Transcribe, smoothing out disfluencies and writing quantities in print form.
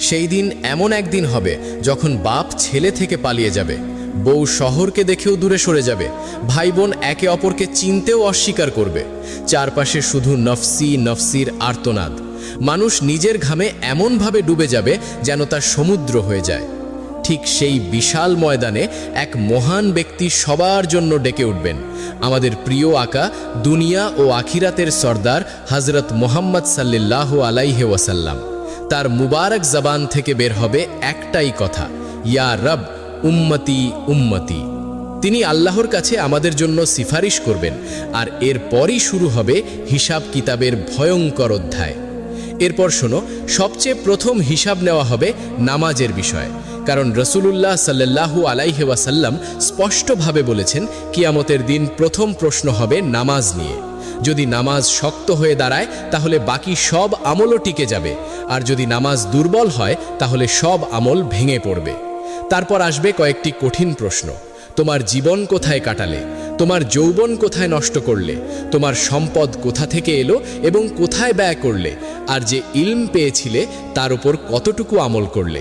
সেই দিন এমন একদিন হবে যখন বাপ ছেলে থেকে পালিয়ে যাবে, বউ শহরকে দেখেও দূরে সরে যাবে, ভাই বোন একে অপরকে চিনতেও অস্বীকার করবে। চারপাশে শুধু নফসি নফসির আর্তনাদ। মানুষ নিজের ঘামে এমনভাবে ডুবে যাবে যেন তা সমুদ্র হয়ে যায়। ঠিক সেই বিশাল ময়দানে এক মহান ব্যক্তি সবার জন্য ডেকে উঠবেন, আমাদের প্রিয় আকা, দুনিয়া ও আখিরাতের সর্দার হযরত মুহাম্মদ সাল্লাল্লাহু আলাইহি ওয়াসাল্লাম। তার মুবারক জবান থেকে বের হবে একটাই কথা, ইয়া রব উম্মতি উম্মতি। তিনি আল্লাহর কাছে আমাদের জন্য সিফারিশ করবেন, আর এরপরই শুরু হবে হিসাব কিতাবের ভয়ঙ্কর অধ্যায়। এরপর শোনো, সবচেয়ে প্রথম হিসাব নেওয়া হবে নামাজের বিষয়ে, কারণ রাসূলুল্লাহ সাল্লাল্লাহু আলাইহি ওয়াসাল্লাম স্পষ্টভাবে বলেছেন কিয়ামতের দিন প্রথম প্রশ্ন হবে নামাজ নিয়ে। যদি নামাজ শক্ত হয়ে দাঁড়ায় তাহলে বাকি সব আমলও টিকে যাবে, আর যদি নামাজ দুর্বল হয় তাহলে সব আমল ভেঙে পড়বে। তারপর আসবে কয়েকটি কঠিন প্রশ্ন। তোমার জীবন কোথায় কাটালে? তোমার যৌবন কোথায় নষ্ট করলে? তোমার সম্পদ কোথা থেকে এলো এবং কোথায় ব্যয় করলে? আর যে ইলম পেয়েছিলে তার উপর কতটুকু আমল করলে?